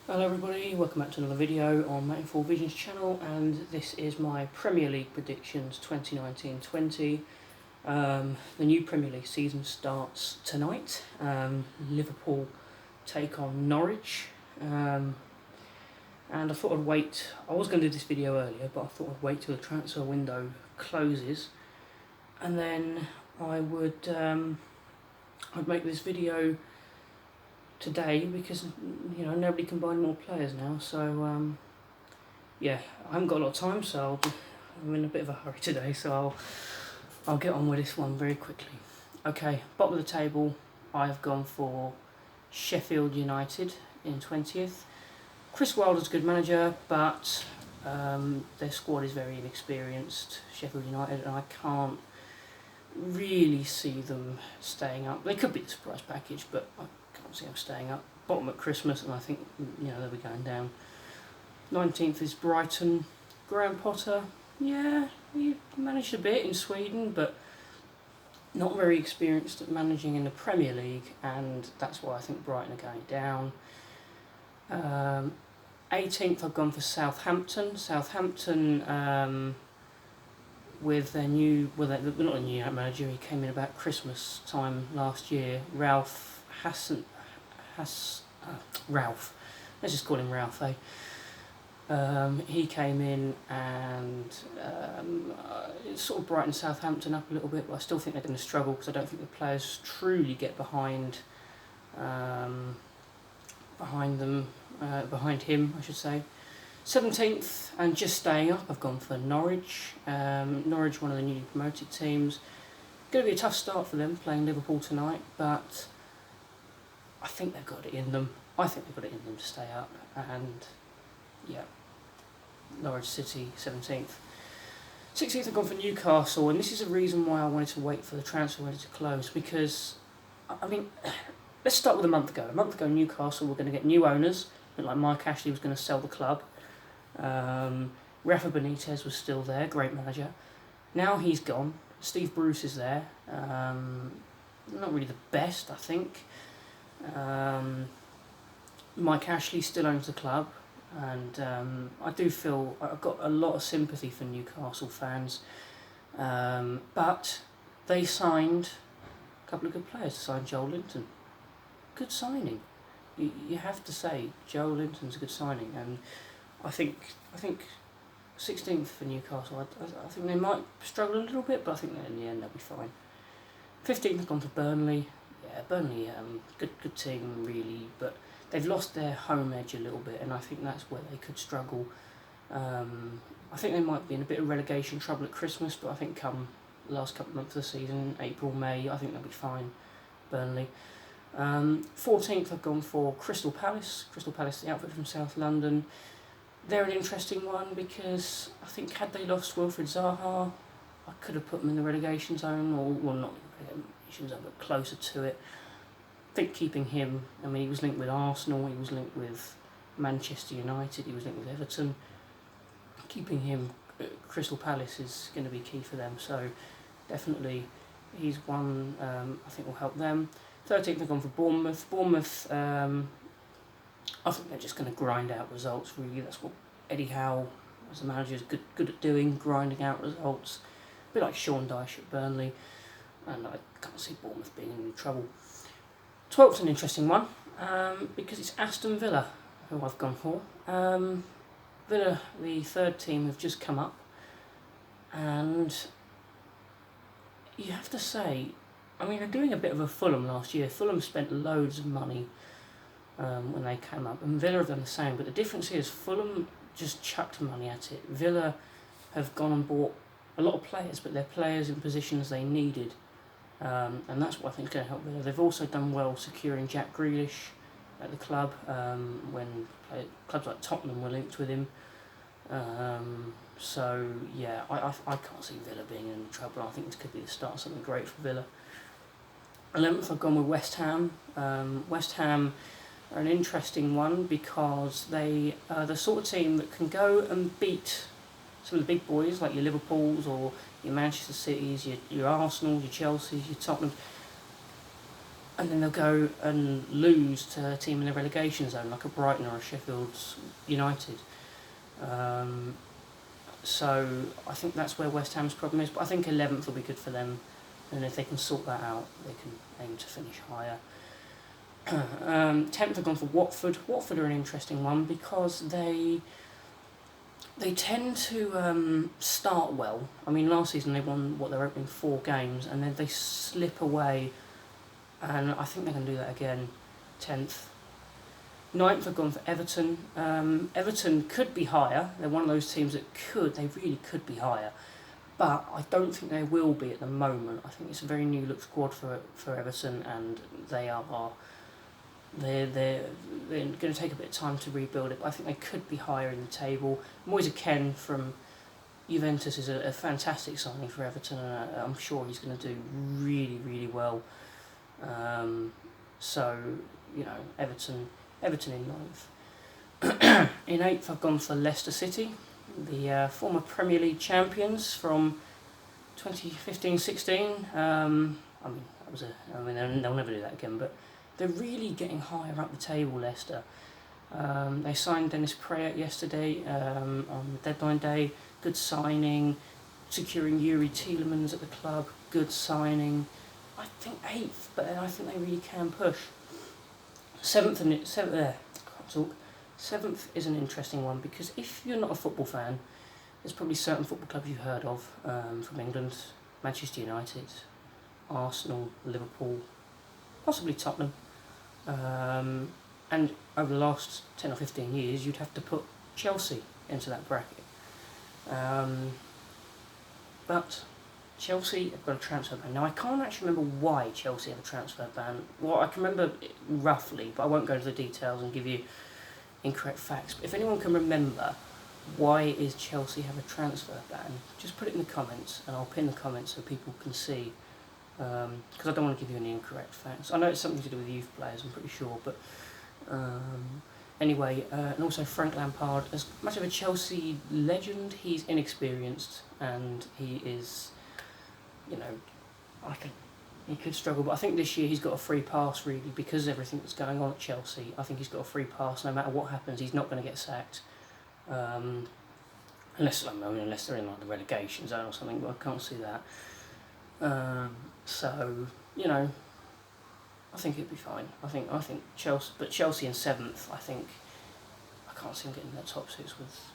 Hello everybody, welcome back to another video on Mating for Vision's channel, and this is my Premier League predictions 2019-20. The new Premier League season starts tonight. Liverpool take on Norwich, and I thought I'd wait. I was going to do this video earlier, but I thought I'd wait till the transfer window closes, and then I'd make this video today, because nobody can buy any more players now, so yeah, I haven't got a lot of time, so I'm in a bit of a hurry today, so I'll get on with this one very quickly. Okay, bottom of the table, I've gone for Sheffield United in 20th. Chris Wilder's a good manager, but their squad is very inexperienced, Sheffield United, and I can't really see them staying up. They could be the surprise package, but I can't see them staying up. Bottom at Christmas, and I think they'll be going down. 19th is Brighton. Graham Potter, yeah, he managed a bit in Sweden, but not very experienced at managing in the Premier League, and that's why I think Brighton are going down. 18th, I've gone for Southampton. Southampton, with their new, well, they're not a new manager, he came in about Christmas time last year, Ralph, let's just call him Ralph, he came in and it sort of brightened Southampton up a little bit, but I still think they're going to struggle, because I don't think the players truly get behind him, I should say. 17th, and just staying up, I've gone for Norwich. Norwich, one of the newly promoted teams. Going to be a tough start for them, playing Liverpool tonight, but I think they've got it in them. I think they've got it in them to stay up, and yeah, Norwich City, 17th. 16th, I've gone for Newcastle, and this is a reason why I wanted to wait for the transfer window to close, because, I mean, let's start with a month ago. A month ago, Newcastle were going to get new owners, a bit like Mike Ashley was going to sell the club. Rafa Benitez was still there, great manager. Now he's gone. Steve Bruce is there. Not really the best, I think. Mike Ashley still owns the club, and I do feel I've got a lot of sympathy for Newcastle fans, but they signed a couple of good players. They signed Joel Linton. Good signing. You have to say Joel Linton's a good signing, and I think 16th for Newcastle. I think they might struggle a little bit, but I think that in the end they'll be fine. 15th, I've gone for Burnley. Yeah, Burnley, good team really, but they've lost their home edge a little bit, and I think that's where they could struggle. I think they might be in a bit of relegation trouble at Christmas, but I think come the last couple of months of the season, April, May, I think they'll be fine, Burnley. 14th, I've gone for Crystal Palace. Crystal Palace, the outfit from South London. They're an interesting one, because I think had they lost Wilfried Zaha, I could have put them in the relegation zone, or, well, not the relegation zone, but closer to it. I think keeping him, I mean, he was linked with Arsenal, he was linked with Manchester United, he was linked with Everton. Keeping him at Crystal Palace is going to be key for them, so definitely he's one I think will help them. 13th, I've gone for Bournemouth. Bournemouth, I think they're just going to grind out results, really. That's what Eddie Howe, as a manager, is good at doing, grinding out results. A bit like Sean Dyche at Burnley, and I can't see Bournemouth being in any trouble. 12th's an interesting one, because it's Aston Villa, who I've gone for. Villa, the third team, have just come up, and you have to say, I mean, they're doing a bit of a Fulham last year. Fulham spent loads of money when they came up, and Villa have done the same, but the difference is Fulham just chucked money at it. Villa have gone and bought a lot of players, but they're players in positions they needed, and that's what I think is going to help Villa. They've also done well securing Jack Grealish at the club, when clubs like Tottenham were linked with him. So yeah, I can't see Villa being in trouble. I think this could be the start of something great for Villa. 11th, I've gone with West Ham. West Ham are an interesting one, because they are the sort of team that can go and beat some of the big boys, like your Liverpools or your Manchester Cities, your Arsenals, your Chelseas, your Tottenham. and then they'll go and lose to a team in the relegation zone, like a Brighton or a Sheffield United. So I think that's where West Ham's problem is, but I think 11th will be good for them, and if they can sort that out, they can aim to finish higher. 10th have gone for Watford. Watford are an interesting one because they tend to start well. I mean, last season they won their opening 4 games, and then they slip away, and I think they're going to do that again. 10th. 9th have gone for Everton. Everton could be higher. They're one of those teams that they really could be higher, but I don't think they will be at the moment. I think it's a very new look squad for Everton, and they're going to take a bit of time to rebuild it, but I think they could be higher in the table. Moise Kean from Juventus is a fantastic signing for Everton, and I'm sure he's going to do really, really well. So, Everton in 9th. In 8th, I've gone for Leicester City, the former Premier League champions from 2015-16. They'll never do that again, but they're really getting higher up the table, Leicester. They signed Dennis Praet yesterday on deadline day. Good signing. Securing Yuri Tielemans at the club. Good signing. I think 8th, but I think they really can push. 7th is an interesting one, because if you're not a football fan, there's probably certain football clubs you've heard of from England: Manchester United, Arsenal, Liverpool, possibly Tottenham. And over the last 10 or 15 years, you'd have to put Chelsea into that bracket. But Chelsea have got a transfer ban. Now, I can't actually remember why Chelsea have a transfer ban. Well, I can remember it roughly, but I won't go into the details and give you incorrect facts. But if anyone can remember why is Chelsea have a transfer ban, just put it in the comments, and I'll pin the comments so people can see. Because I don't want to give you any incorrect facts. I know it's something to do with youth players, I'm pretty sure, but anyway, and also Frank Lampard, as much of a Chelsea legend, he's inexperienced, and he is, he could struggle, but I think this year he's got a free pass, really, because of everything that's going on at Chelsea. I think he's got a free pass. No matter what happens, he's not going to get sacked, unless they're in like the relegation zone or something, but I can't see that. So, I think it'd be fine. I think Chelsea in 7th, I can't see them getting in the top 6 with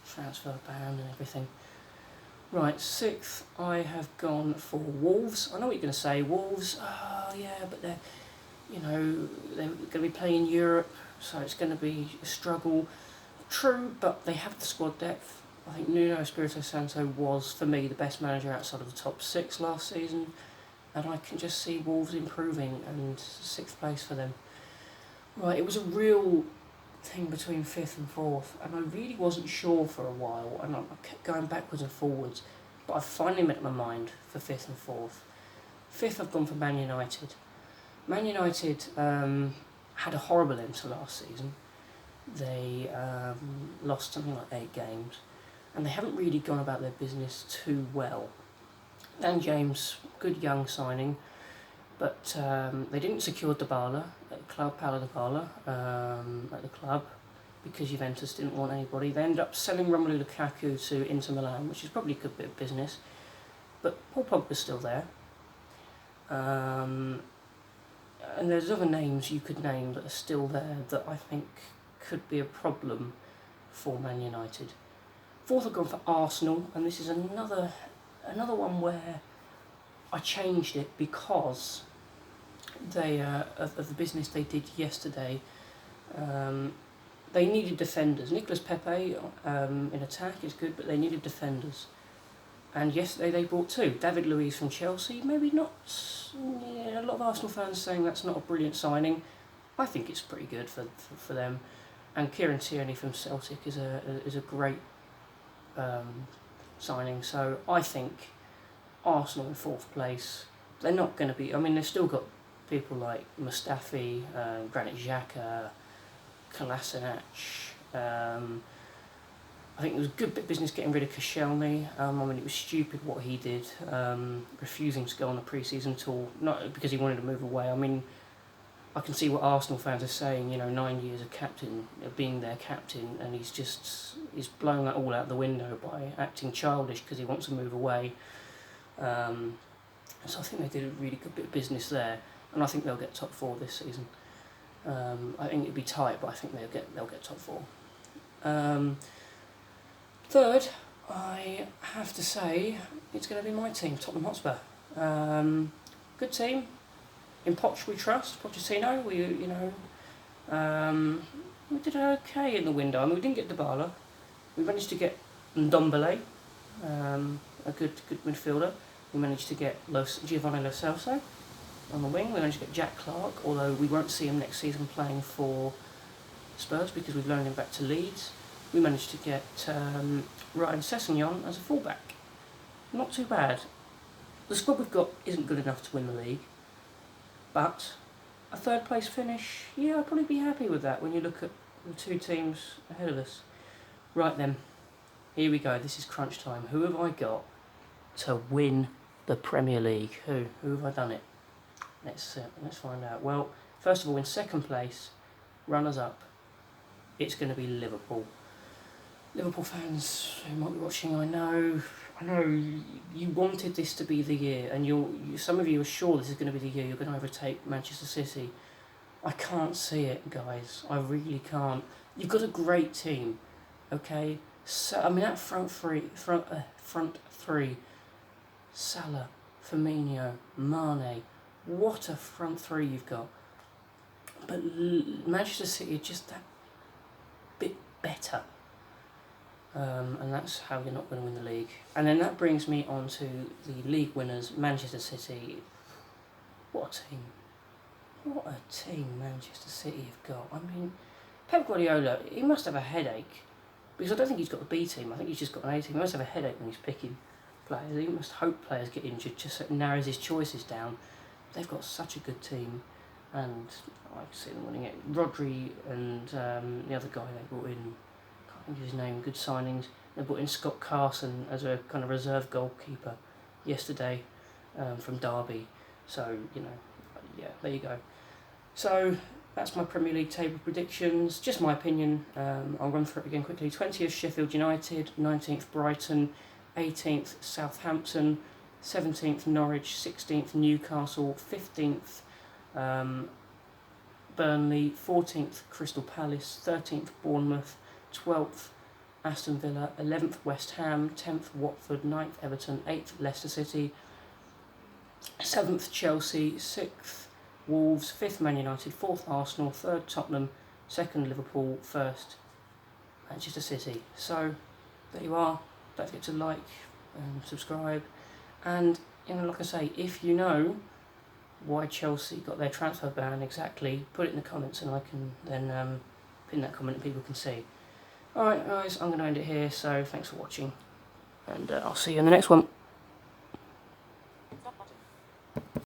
transfer ban and everything. Right, 6th, I have gone for Wolves. I know what you're going to say, Wolves, but they're going to be playing in Europe, so it's going to be a struggle. True, but they have the squad depth. I think Nuno Espirito Santo was, for me, the best manager outside of the top 6 last season, and I can just see Wolves improving, and 6th place for them. Right, it was a real thing between 5th and 4th, and I really wasn't sure for a while, and I kept going backwards and forwards, but I finally made up my mind for 5th and 4th. 5th, I've gone for Man United. Man United had a horrible end to last season. They lost something like 8 games, and they haven't really gone about their business too well. Dan James, good young signing, but they didn't secure Dybala at the club, Paulo Dybala, at the club, because Juventus didn't want anybody. They ended up selling Romelu Lukaku to Inter Milan, which is probably a good bit of business, but Paul Pogba's still there. And there's other names you could name that are still there that I think could be a problem for Man United. 4th, I've gone for Arsenal, and this is another one where I changed it because they of the business they did yesterday. They needed defenders. Nicolas Pepe in attack is good, but they needed defenders. And yesterday they brought 2. David Luiz from Chelsea, maybe not. A lot of Arsenal fans saying that's not a brilliant signing. I think it's pretty good for them. And Kieran Tierney from Celtic is a great signing. So I think Arsenal in 4th place. They're not going to be. I mean, they've still got people like Mustafi, Granit Xhaka, Kolasinac, I think it was a good bit of business getting rid of Koscielny. I mean, it was stupid what he did, refusing to go on the pre-season tour, not because he wanted to move away. I mean, I can see what Arsenal fans are saying, 9 years of captain, being their captain, and he's blown that all out the window by acting childish because he wants to move away. So I think they did a really good bit of business there, and I think they'll get top 4 this season. I think it'd be tight, but I think they'll get top 4. Third, I have to say it's going to be my team, Tottenham Hotspur. Good team. In Poch we trust. Pochettino, we did okay in the window. I mean, we didn't get Dybala. We managed to get Ndombele, a good midfielder. We managed to get Giovanni Lo Celso on the wing. We managed to get Jack Clarke, although we won't see him next season playing for Spurs because we've loaned him back to Leeds. We managed to get Ryan Sessegnon as a fullback. Not too bad. The squad we've got isn't good enough to win the league, but a third place finish, I'd probably be happy with that when you look at the 2 teams ahead of us. Right then, here we go. This is crunch time. Who have I got to win the Premier League? Who have I done it? Let's find out. Well, first of all, in second place, runners up, it's going to be Liverpool. Liverpool fans who might be watching, I know you wanted this to be the year, and some of you are sure this is going to be the year you're going to overtake Manchester City. I can't see it, guys. I really can't. You've got a great team, okay? So I mean, that front three, Salah, Firmino, Mane. What a front 3 you've got. But Manchester City are just that bit better. And that's how you're not going to win the league. And then that brings me on to the league winners, Manchester City. What a team. What a team Manchester City have got. I mean, Pep Guardiola, he must have a headache. Because I don't think he's got the B team. I think he's just got an A team. He must have a headache when he's picking players. He must hope players get injured just so it narrows his choices down. They've got such a good team. And I can see them winning it. Rodri and the other guy they brought in, his name, good signings. They brought in Scott Carson as a kind of reserve goalkeeper yesterday from Derby. So, there you go. So, that's my Premier League table predictions. Just my opinion. I'll run through it again quickly. 20th Sheffield United, 19th Brighton, 18th Southampton, 17th Norwich, 16th Newcastle, 15th Burnley, 14th Crystal Palace, 13th Bournemouth, 12th Aston Villa, 11th West Ham, 10th Watford, 9th Everton, 8th Leicester City, 7th Chelsea, 6th Wolves, 5th Man United, 4th Arsenal, 3rd Tottenham, 2nd Liverpool, 1st Manchester City. So there you are. Don't forget to like and subscribe. And like I say, if you know why Chelsea got their transfer ban exactly, put it in the comments and I can then pin that comment and people can see. Alright guys, I'm going to end it here, so thanks for watching, and I'll see you in the next one.